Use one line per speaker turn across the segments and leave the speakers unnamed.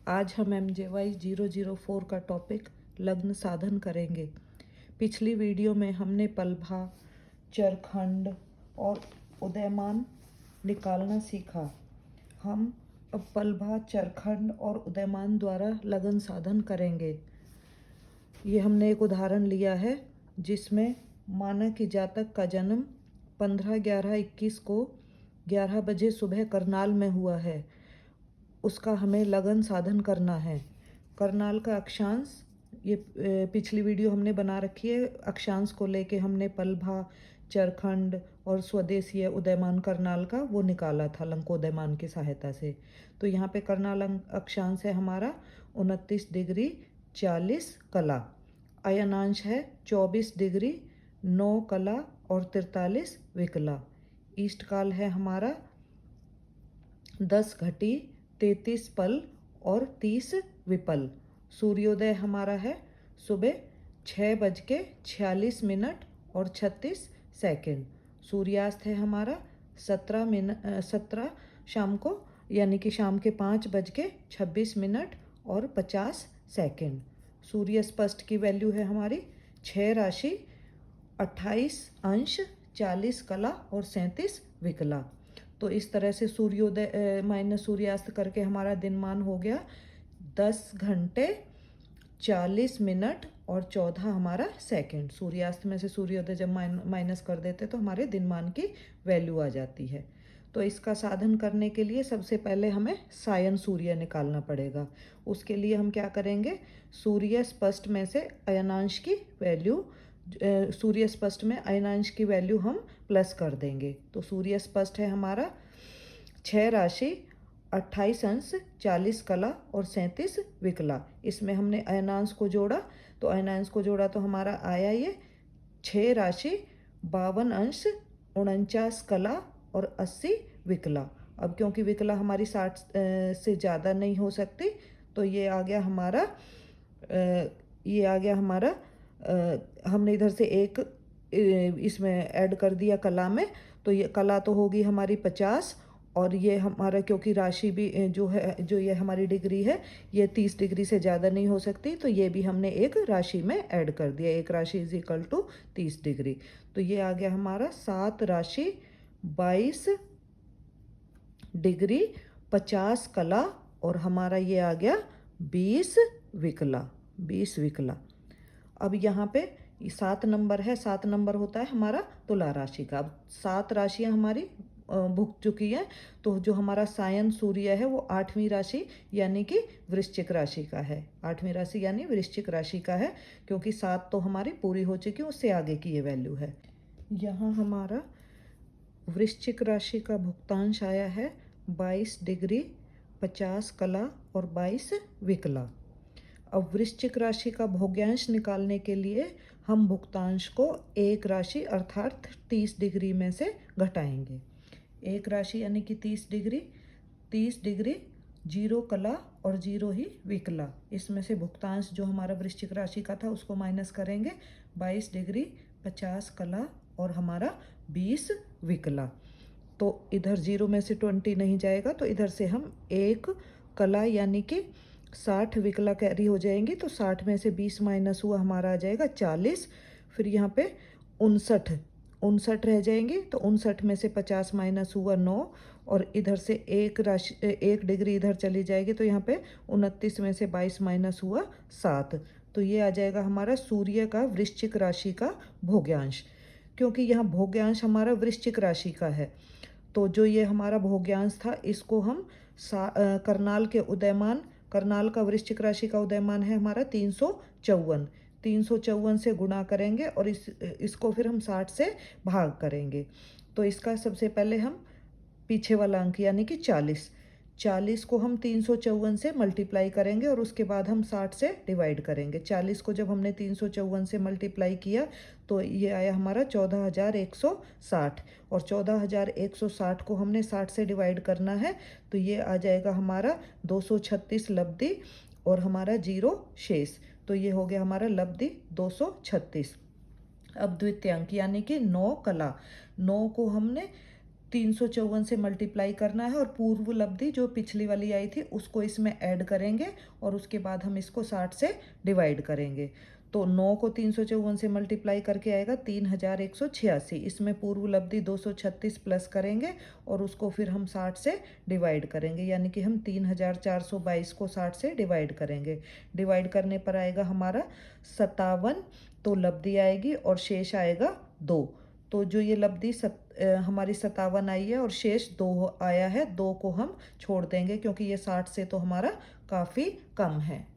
आज हम MJY 004 का टॉपिक लग्न साधन करेंगे। पिछली वीडियो में हमने पलभा, चरखंड और उदयमान निकालना सीखा। हम अब पलभा, चरखंड और उदयमान द्वारा लग्न साधन करेंगे। ये हमने एक उदाहरण लिया है जिसमें माना कि जातक का जन्म 15/11/21 को 11 बजे सुबह करनाल में हुआ है। उसका हमें लगन साधन करना है। करनाल का अक्षांश ये पिछली वीडियो हमने बना रखी है। अक्षांश को लेके हमने पलभा, चरखंड और स्वदेशीय उदयमान करनाल का वो निकाला था लंकोदयमान की सहायता से। तो यहाँ पे करनाल अक्षांश है हमारा 29 डिग्री 40 कला। अयनांश है 24 डिग्री 9 कला और 43 विकला। ईस्ट काल है हमारा 10 घटी 33 पल और 30 विपल। सूर्योदय हमारा है सुबह 6:46 और 36 सेकंड। सूर्यास्त है हमारा 17 शाम को, यानी कि शाम के 5:26 और 50 सेकंड। सूर्य स्पष्ट की वैल्यू है हमारी 6 राशि 28 अंश 40 कला और 37 विकला। तो इस तरह से सूर्योदय माइनस सूर्यास्त करके हमारा दिनमान हो गया 10 घंटे 40 मिनट और 14 हमारा सेकंड। सूर्यास्त में से सूर्योदय जब माइनस कर देते तो हमारे दिनमान की वैल्यू आ जाती है। तो इसका साधन करने के लिए सबसे पहले हमें सायन सूर्य निकालना पड़ेगा। उसके लिए हम क्या करेंगे, सूर्य स्पष्ट में से अयनांश की वैल्यू, सूर्य स्पष्ट में अयनांश की वैल्यू हम प्लस कर देंगे। तो सूर्य स्पष्ट है हमारा 6 राशि 28 अंश 40 कला और 37 विकला। इसमें हमने अयनांश को जोड़ा, तो अयनांश को जोड़ा तो हमारा आया ये 6 राशि 52 अंश 49 कला और 80 विकला। अब क्योंकि विकला हमारी 60 से ज़्यादा नहीं हो सकती, तो ये आ गया हमारा हमने इधर से एक इसमें ऐड कर दिया कला में, तो ये कला तो होगी हमारी 50 और ये हमारा क्योंकि राशि भी जो ये हमारी डिग्री है ये 30 डिग्री से ज़्यादा नहीं हो सकती, तो ये भी हमने एक राशि में ऐड कर दिया। एक राशि इज इक्वल टू 30 डिग्री। तो ये आ गया हमारा 7 राशि 22 डिग्री 50 कला और हमारा ये आ गया 20 विकला। अब यहाँ पे 7 नंबर है, 7 नंबर होता है हमारा तुला राशि का। अब 7 राशियाँ हमारी भुग चुकी हैं, तो जो हमारा सायन सूर्य है वो 8वीं राशि यानी कि वृश्चिक राशि का है। 8वीं राशि यानी वृश्चिक राशि का है, क्योंकि 7 तो हमारी पूरी हो चुकी है, उससे आगे की ये वैल्यू है। यहाँ हमारा वृश्चिक राशि का भुक्तांश आया है 22 डिग्री 50 कला और 22 विकला। अब वृश्चिक राशि का भोग्यांश निकालने के लिए हम भुक्तांश को एक राशि अर्थात 30 डिग्री में से घटाएंगे। एक राशि यानी कि 30 डिग्री 0 कला और 0 ही विकला। इसमें से भुक्तांश जो हमारा वृश्चिक राशि का था उसको माइनस करेंगे। 22 डिग्री 50 कला और हमारा 20 विकला। तो इधर 0 में से 20 नहीं जाएगा, तो इधर से हम एक कला यानी कि 60 विकला कैरी हो जाएंगी। तो 60 में से 20 माइनस हुआ, हमारा आ जाएगा 40। फिर यहाँ पे 59 रह जाएंगी, तो 59 में से 50 माइनस हुआ 9 और इधर से एक डिग्री इधर चली जाएगी, तो यहाँ पे 29 में से 22 माइनस हुआ 7। तो ये आ जाएगा हमारा सूर्य का वृश्चिक राशि का भोग्यांश। क्योंकि यहाँ भोग्यांश हमारा वृश्चिक राशि का है, तो जो ये हमारा भोग्यांश था इसको हम करनाल का वृश्चिक राशि का उदयमान है हमारा 354 से गुणा करेंगे और इसको फिर हम 60 से भाग करेंगे। तो इसका सबसे पहले हम पीछे वाला अंक यानी कि 40 को हम 354 से मल्टीप्लाई करेंगे और उसके बाद हम 60 से डिवाइड करेंगे। 40 को जब हमने 354 से मल्टीप्लाई किया तो ये आया हमारा 14,160 और 14,160 को हमने 60 से डिवाइड करना है, तो ये आ जाएगा हमारा 236 लब्धि और हमारा 0 शेष। तो ये हो गया हमारा लब्धि 236। अब द्वितीयांक यानी कि 9 कला, 9 को हमने 354 से मल्टीप्लाई करना है और पूर्व लब्धि जो पिछली वाली आई थी उसको इसमें ऐड करेंगे और उसके बाद हम इसको 60 से डिवाइड करेंगे। तो 9 को 354 से मल्टीप्लाई करके आएगा 3186। इसमें पूर्व लब्धि 236 प्लस करेंगे और उसको फिर हम 60 से डिवाइड करेंगे, यानी कि हम 3422 को 60 से डिवाइड करेंगे। डिवाइड करने पर आएगा हमारा 57, तो लब्धि आएगी और शेष आएगा 2। तो जो ये लब्धि हमारी 57 आई है और शेष 2 आया है, 2 को हम छोड़ देंगे क्योंकि ये 60 से तो हमारा काफ़ी कम है।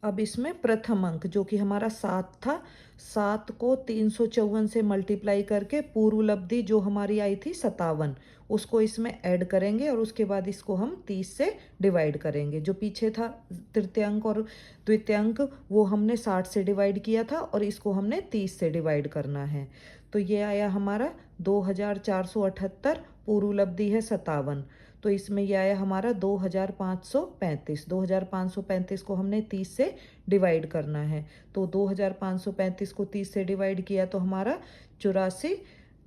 अब इसमें प्रथम अंक जो कि हमारा 7 था, 7 को 354 से मल्टीप्लाई करके पूर्व लब्धि जो हमारी आई थी 57 उसको इसमें ऐड करेंगे और उसके बाद इसको हम 30 से डिवाइड करेंगे। जो पीछे था तृतीयांक और द्वितीयांक वो हमने 60 से डिवाइड किया था और इसको हमने 30 से डिवाइड करना है। तो ये आया हमारा 2478, पूर्व लब्धि है 57, तो इसमें यह आया हमारा 2535। 2535 को हमने 30 से डिवाइड करना है, तो 2535 को 30 से डिवाइड किया तो हमारा 84,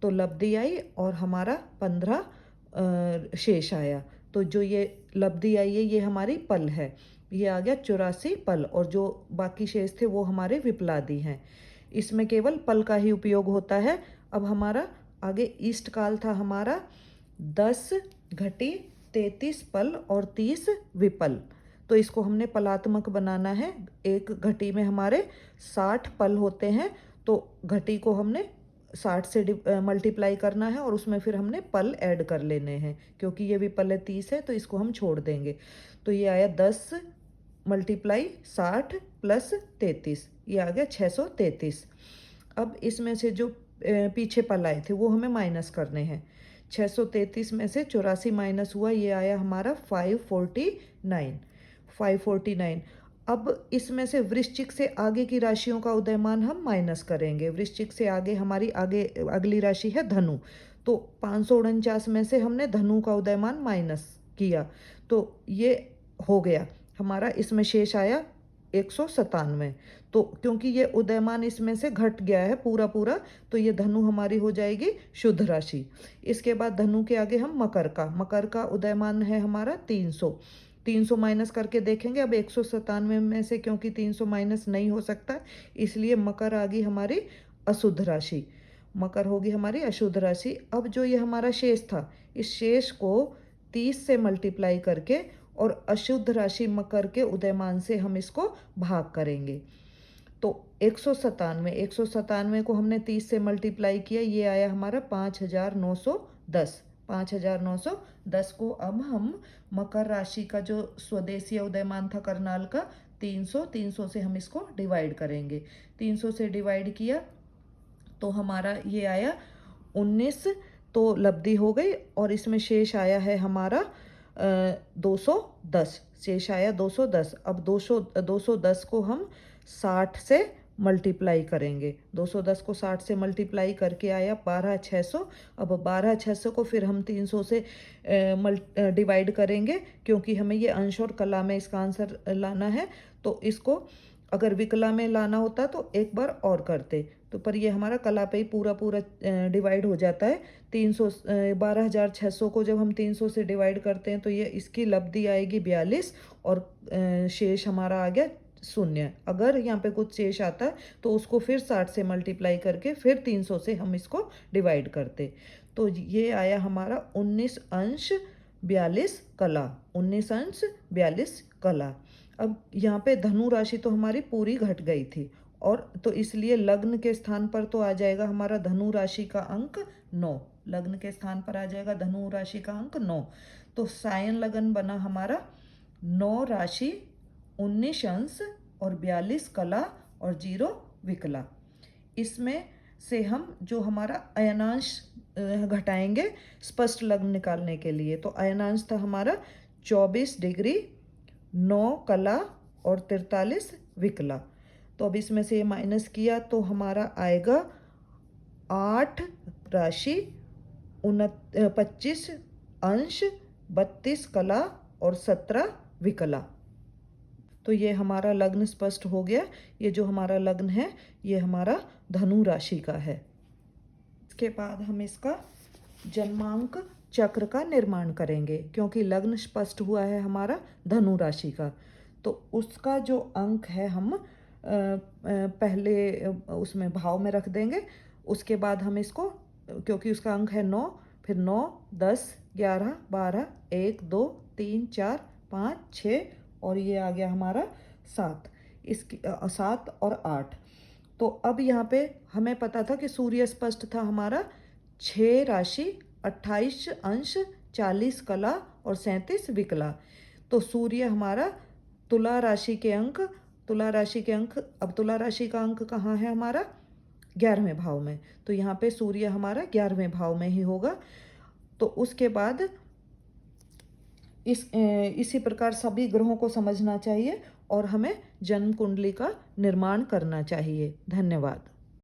तो लब्धि आई और हमारा 15 शेष आया। तो जो ये लब्धि आई है ये हमारी पल है, ये आ गया 84 पल, और जो बाकी शेष थे वो हमारे विपलादि हैं। इसमें केवल पल का ही उपयोग होता है। अब हमारा आगे इष्ट काल था हमारा 10 घटी 33 पल और 30 विपल, तो इसको हमने पलात्मक बनाना है। एक घटी में हमारे 60 पल होते हैं, तो घटी को हमने 60 से मल्टीप्लाई करना है और उसमें फिर हमने पल ऐड कर लेने हैं, क्योंकि ये विपल है 30 है तो इसको हम छोड़ देंगे। तो ये आया 10 मल्टीप्लाई 60 प्लस 33, ये आ गया 633। अब इसमें से जो पीछे पल आए थे वो हमें माइनस करने हैं। 633 में से 84 माइनस हुआ, ये आया हमारा 549। अब इसमें से वृश्चिक से आगे की राशियों का उदयमान हम माइनस करेंगे। वृश्चिक से आगे हमारी अगली राशि है धनु, तो 549 में से हमने धनु का उदयमान माइनस किया, तो ये हो गया हमारा। इसमें शेष आया 197, तो क्योंकि ये उदयमान इसमें से घट गया है पूरा, तो ये धनु हमारी हो जाएगी शुद्ध राशि। इसके बाद धनु के आगे हम मकर का उदयमान है हमारा 300 माइनस करके देखेंगे। अब 197 में से क्योंकि 300 माइनस नहीं हो सकता, इसलिए मकर आ गई हमारी अशुद्ध राशि, मकर होगी हमारी अशुद्ध राशि। अब जो ये हमारा शेष था, इस शेष को 30 से मल्टीप्लाई करके और अशुद्ध राशि मकर के उदयमान से हम इसको भाग करेंगे। तो 197 को हमने 30 से मल्टीप्लाई किया, ये आया हमारा 5910। 5910 को अब हम मकर राशि का जो स्वदेशीय उदयमान था करनाल का 300 से हम इसको डिवाइड करेंगे। 300 से डिवाइड किया तो हमारा ये आया 19, तो लब्धि हो गई और इसमें शेष आया है हमारा 210, शेष आया 210। अब 210 को हम 60 से मल्टीप्लाई करेंगे। 210 को 60 से मल्टीप्लाई करके आया 12600। अब 12600 को फिर हम 300 से डिवाइड करेंगे, क्योंकि हमें ये अंश और कला में इसका आंसर लाना है। तो इसको अगर विकला में लाना होता तो एक बार और करते, तो पर ये हमारा कला पे ही पूरा डिवाइड हो जाता है। 12600 को जब हम 300 से डिवाइड करते हैं तो ये इसकी लब्धि आएगी 42 और शेष हमारा आ गया 0। अगर यहाँ पे कुछ शेष आता है तो उसको फिर 60 से मल्टीप्लाई करके फिर 300 से हम इसको डिवाइड करते। तो ये आया हमारा 19 अंश 42 कला, 19 अंश 42 कला। अब यहाँ पे धनु राशि तो हमारी पूरी घट गई थी, और तो इसलिए लग्न के स्थान पर तो आ जाएगा हमारा धनु राशि का अंक 9। लग्न के स्थान पर आ जाएगा धनु राशि का अंक 9। तो सायन लगन बना हमारा 9 राशि 19 अंश और 42 कला और 0 विकला। इसमें से हम जो हमारा अयनांश घटाएंगे स्पष्ट लग्न निकालने के लिए। तो अयनांश था हमारा 24 डिग्री 9 कला और 43 विकला। तो अब इसमें से ये माइनस किया तो हमारा आएगा 8 राशि 25 अंश 32 कला और 17 विकला। तो ये हमारा लग्न स्पष्ट हो गया। ये जो हमारा लग्न है ये हमारा धनु राशि का है। इसके बाद हम इसका जन्मांक चक्र का निर्माण करेंगे, क्योंकि लग्न स्पष्ट हुआ है हमारा धनु राशि का। तो उसका जो अंक है हम पहले उसमें भाव में रख देंगे। उसके बाद हम इसको, क्योंकि उसका अंक है 9, फिर 9, 10, 11, 12, 1, 2, 3, 4, 5, 6 और ये आ गया हमारा 7। इसकी 7 और 8। तो अब यहाँ पे हमें पता था कि सूर्य स्पष्ट था हमारा 6 राशि, 28 अंश, 40 कला और 37 विकला। तो सूर्य हमारा तुला राशि के अंक, अब तुला राशि का अंक कहाँ है हमारा? 11वें भाव में। तो यहाँ पे सूर्य हमारा 11वें भाव में ही होगा। तो उसके बाद इसी प्रकार सभी ग्रहों को समझना चाहिए और हमें जन्म कुंडली का निर्माण करना चाहिए। धन्यवाद।